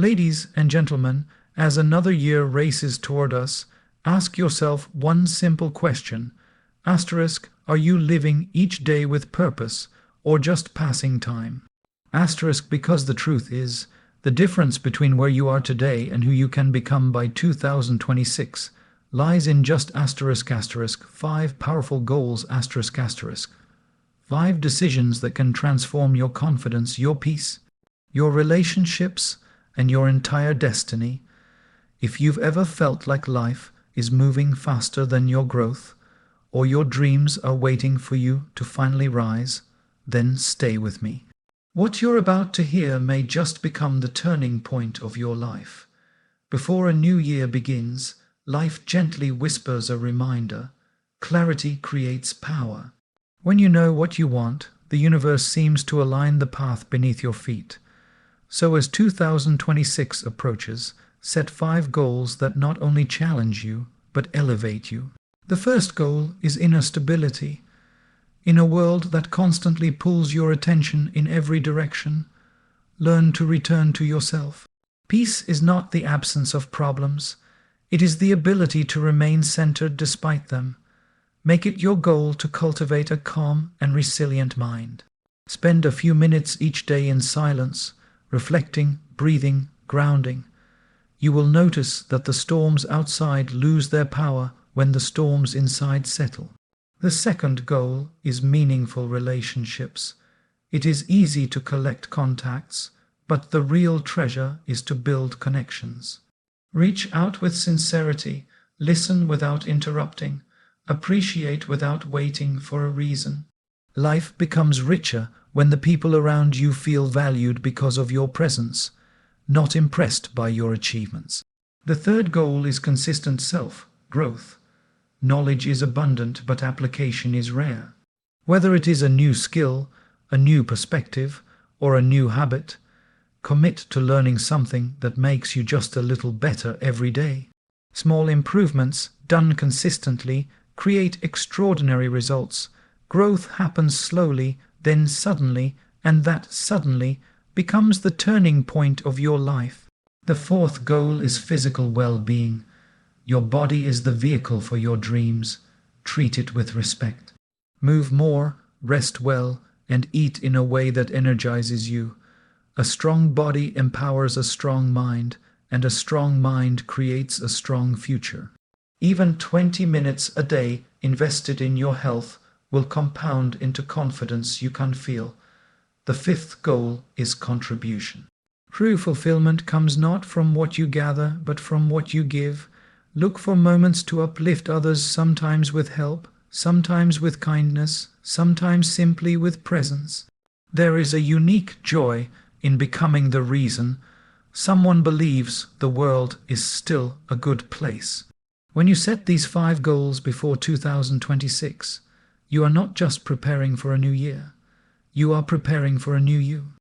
Ladies and gentlemen, as another year races toward us, ask yourself one simple question. Asterisk, are you living each day with purpose or just passing time? Asterisk, because the truth is, the difference between where you are today and who you can become by 2026 lies in just asterisk 5 powerful goals asterisk 5 decisions that can transform your confidence, your peace, your relationships, and your entire destiny. If you've ever felt like life is moving faster than your growth, or your dreams are waiting for you to finally rise, then stay with me. What you're about to hear may just become the turning point of your life. Before a new year begins, life gently whispers a reminder. Clarity creates power. When you know what you want, the universe seems to align the path beneath your feet. So as 2026 approaches, set 5 goals that not only challenge you, but elevate you. The first goal is inner stability. In a world that constantly pulls your attention in every direction, learn to return to yourself. Peace is not the absence of problems. It is the ability to remain centered despite them. Make it your goal to cultivate a calm and resilient mind. Spend a few minutes each day in silence, reflecting, breathing, grounding. You will notice that the storms outside lose their power when the storms inside settle. The second goal is meaningful relationships. It is easy to collect contacts, but the real treasure is to build connections. Reach out with sincerity, listen without interrupting, appreciate without waiting for a reason. Life becomes richer when the people around you feel valued because of your presence, not impressed by your achievements. The third goal is consistent self-growth. Knowledge is abundant, but application is rare. Whether it is a new skill, a new perspective, or a new habit, commit to learning something that makes you just a little better every day. Small improvements, done consistently, create extraordinary results. Growth happens slowly, then suddenly, and that suddenly becomes the turning point of your life. The fourth goal is physical well-being. Your body is the vehicle for your dreams. Treat it with respect. Move more, rest well, and eat in a way that energizes you. A strong body empowers a strong mind, and a strong mind creates a strong future. Even 20 minutes a day invested in your health will compound into confidence you can feel. The fifth goal is contribution. True fulfillment comes not from what you gather, but from what you give. Look for moments to uplift others, sometimes with help, sometimes with kindness, sometimes simply with presence. There is a unique joy in becoming the reason someone believes the world is still a good place. When you set these 5 goals before 2026, you are not just preparing for a new year. You are preparing for a new you.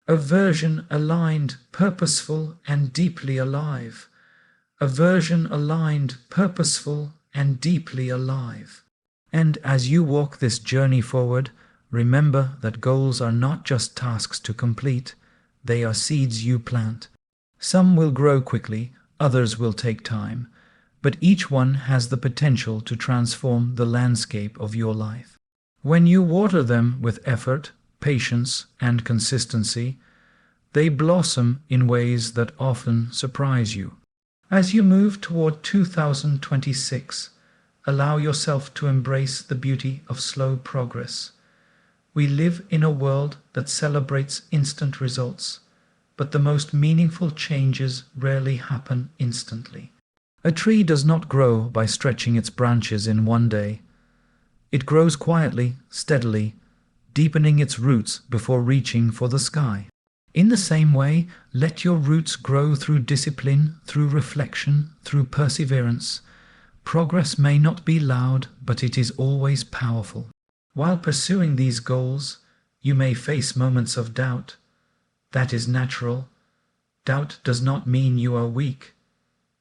A version aligned, purposeful, and deeply alive. A version aligned, purposeful, and deeply alive. And as you walk this journey forward, remember that goals are not just tasks to complete, they are seeds you plant. Some will grow quickly, others will take time, but each one has the potential to transform the landscape of your life. When you water them with effort, patience, and consistency, they blossom in ways that often surprise you. As you move toward 2026, allow yourself to embrace the beauty of slow progress. We live in a world that celebrates instant results, but the most meaningful changes rarely happen instantly. A tree does not grow by stretching its branches in one day. It grows quietly, steadily, deepening its roots before reaching for the sky. In the same way, let your roots grow through discipline, through reflection, through perseverance. Progress may not be loud, but it is always powerful. While pursuing these goals, you may face moments of doubt. That is natural. Doubt does not mean you are weak.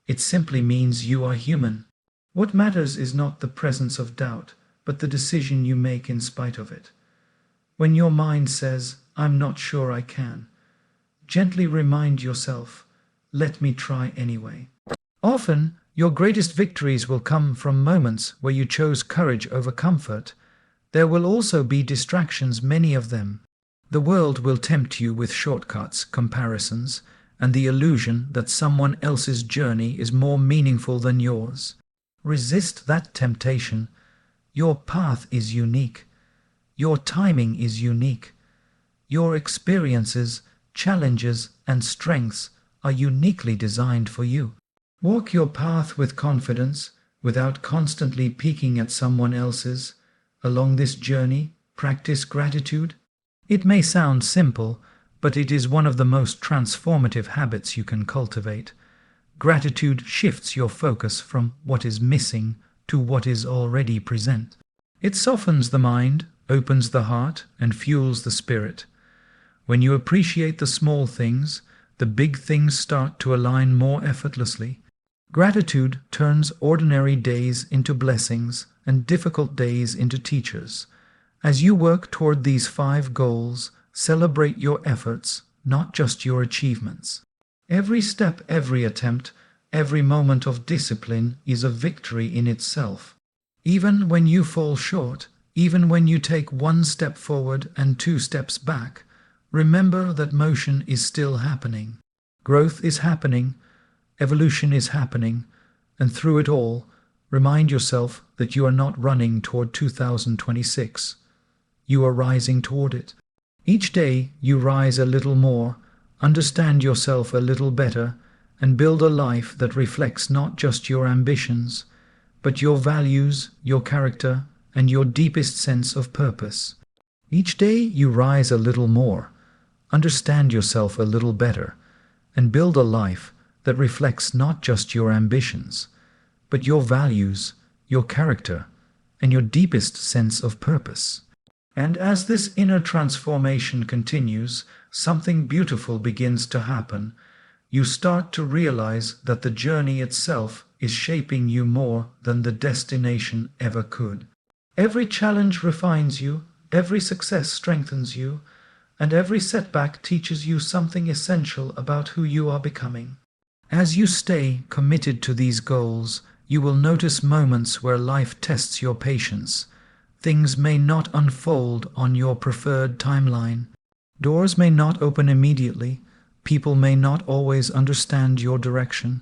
It simply means you are human. What matters is not the presence of doubt, but the decision you make in spite of it. When your mind says, "I'm not sure I can," gently remind yourself, let me try anyway. Often, your greatest victories will come from moments where you chose courage over comfort. There will also be distractions, many of them. The world will tempt you with shortcuts, comparisons, and the illusion that someone else's journey is more meaningful than yours. Resist that temptation. Your path is unique. Your timing is unique. Your experiences, challenges, and strengths are uniquely designed for you. Walk your path with confidence, without constantly peeking at someone else's. Along this journey, practice gratitude. It may sound simple, but it is one of the most transformative habits you can cultivate. Gratitude shifts your focus from what is missing to what is already present. It softens the mind, opens the heart, and fuels the spirit. When you appreciate the small things, the big things start to align more effortlessly. Gratitude turns ordinary days into blessings and difficult days into teachers. As you work toward these 5 goals, celebrate your efforts, not just your achievements. Every step, every attempt, every moment of discipline is a victory in itself. Even when you fall short, even when you take 1 step forward and 2 steps back, remember that motion is still happening. Growth is happening, evolution is happening, and through it all, remind yourself that you are not running toward 2026. You are rising toward it. Each day you rise a little more, understand yourself a little better, and build a life that reflects not just your ambitions, but your values, your character, and your deepest sense of purpose. Each day you rise a little more, understand yourself a little better, and build a life that reflects not just your ambitions, but your values, your character, and your deepest sense of purpose. And as this inner transformation continues, something beautiful begins to happen. You start to realize that the journey itself is shaping you more than the destination ever could. Every challenge refines you, every success strengthens you, and every setback teaches you something essential about who you are becoming. As you stay committed to these goals, you will notice moments where life tests your patience. Things may not unfold on your preferred timeline. Doors may not open immediately. People may not always understand your direction.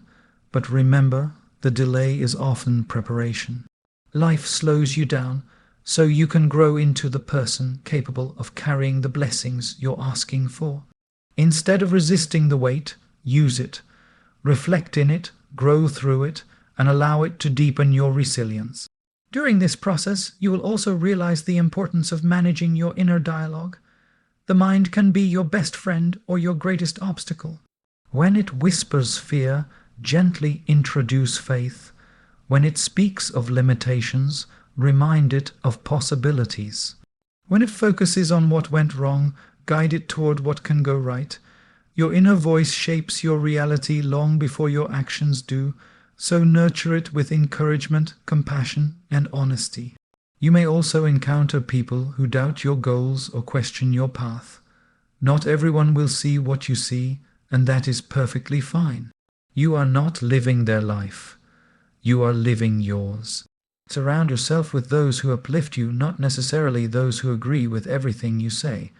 But remember, the delay is often preparation. Life slows you down so you can grow into the person capable of carrying the blessings you're asking for. Instead of resisting the weight, use it. Reflect in it, grow through it, and allow it to deepen your resilience. During this process, you will also realize the importance of managing your inner dialogue. The mind can be your best friend or your greatest obstacle. When it whispers fear, gently introduce faith. When it speaks of limitations, remind it of possibilities. When it focuses on what went wrong, guide it toward what can go right. Your inner voice shapes your reality long before your actions do, so nurture it with encouragement, compassion, and honesty. You may also encounter people who doubt your goals or question your path. Not everyone will see what you see, and that is perfectly fine. You are not living their life. You are living yours. Surround yourself with those who uplift you, not necessarily those who agree with everything you say,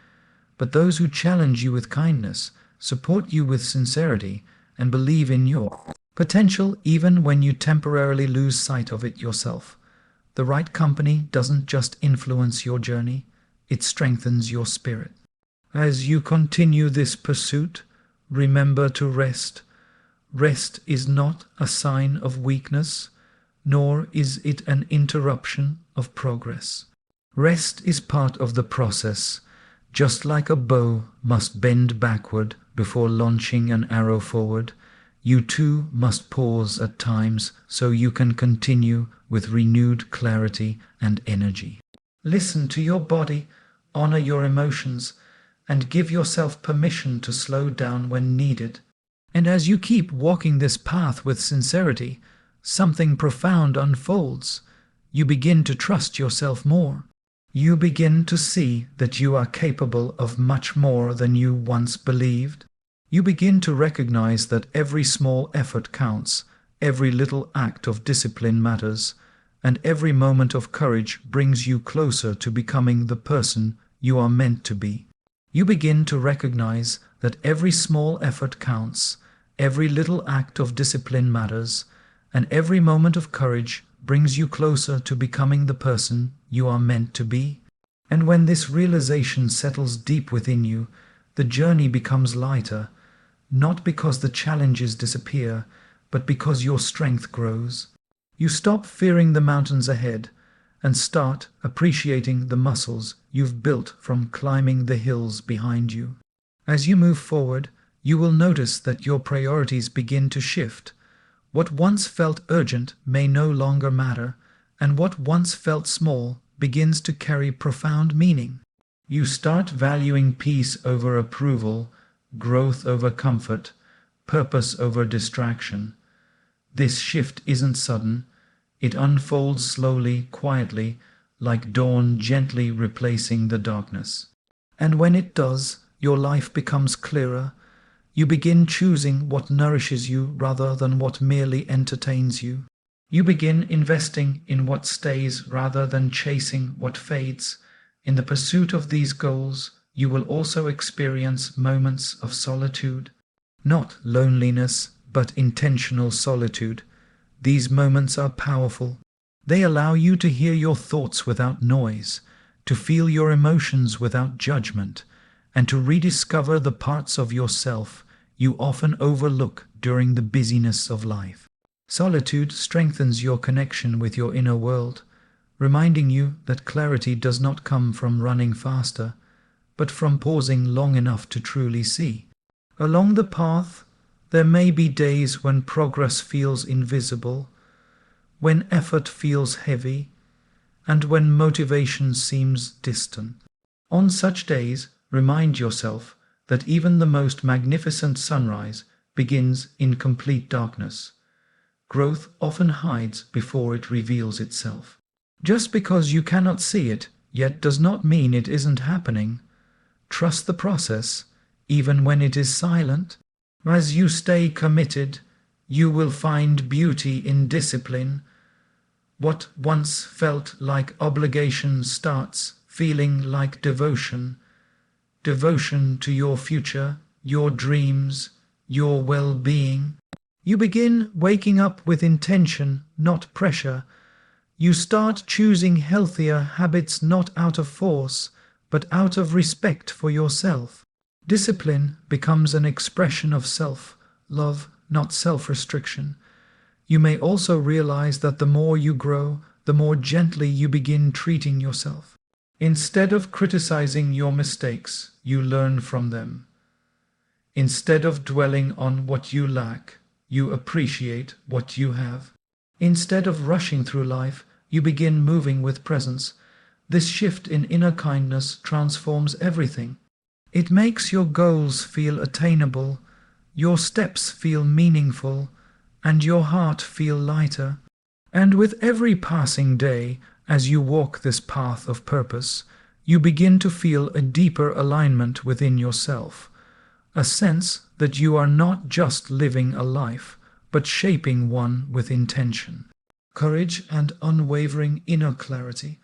but those who challenge you with kindness, support you with sincerity, and believe in your potential even when you temporarily lose sight of it yourself. The right company doesn't just influence your journey, it strengthens your spirit. As you continue this pursuit, remember to rest. Rest is not a sign of weakness, nor is it an interruption of progress. Rest is part of the process, just like a bow must bend backward before launching an arrow forward. You too must pause at times so you can continue with renewed clarity and energy. Listen to your body, honor your emotions, and give yourself permission to slow down when needed. And as you keep walking this path with sincerity, something profound unfolds. You begin to trust yourself more. You begin to see that you are capable of much more than you once believed. You begin to recognize that every small effort counts, every little act of discipline matters, and every moment of courage brings you closer to becoming the person you are meant to be. You begin to recognize that every small effort counts, every little act of discipline matters, and every moment of courage brings you closer to becoming the person you are meant to be. And when this realization settles deep within you, the journey becomes lighter, not because the challenges disappear, but because your strength grows. You stop fearing the mountains ahead and start appreciating the muscles you've built from climbing the hills behind you. As you move forward, you will notice that your priorities begin to shift. What once felt urgent may no longer matter, and what once felt small begins to carry profound meaning. You start valuing peace over approval, growth over comfort, purpose over distraction. This shift isn't sudden. It unfolds slowly, quietly, like dawn gently replacing the darkness. And when it does, your life becomes clearer. You begin choosing what nourishes you rather than what merely entertains you. You begin investing in what stays rather than chasing what fades. In the pursuit of these goals, you will also experience moments of solitude. Not loneliness, but intentional solitude. These moments are powerful. They allow you to hear your thoughts without noise, to feel your emotions without judgment, and to rediscover the parts of yourself you often overlook during the busyness of life. Solitude strengthens your connection with your inner world, reminding you that clarity does not come from running faster, but from pausing long enough to truly see. Along the path, there may be days when progress feels invisible, when effort feels heavy, and when motivation seems distant. On such days, remind yourself that even the most magnificent sunrise begins in complete darkness. Growth often hides before it reveals itself. Just because you cannot see it yet does not mean it isn't happening. Trust the process, even when it is silent. As you stay committed, you will find beauty in discipline. What once felt like obligation starts feeling like devotion. Devotion to your future, your dreams, your well-being. You begin waking up with intention, not pressure. You start choosing healthier habits not out of force, but out of respect for yourself. Discipline becomes an expression of self-love, not self-restriction. You may also realize that the more you grow, the more gently you begin treating yourself. Instead of criticizing your mistakes, you learn from them. Instead of dwelling on what you lack, you appreciate what you have. Instead of rushing through life, you begin moving with presence. This shift in inner kindness transforms everything. It makes your goals feel attainable, your steps feel meaningful, and your heart feel lighter. And with every passing day, as you walk this path of purpose, you begin to feel a deeper alignment within yourself, a sense that you are not just living a life, but shaping one with intention, courage, and unwavering inner clarity.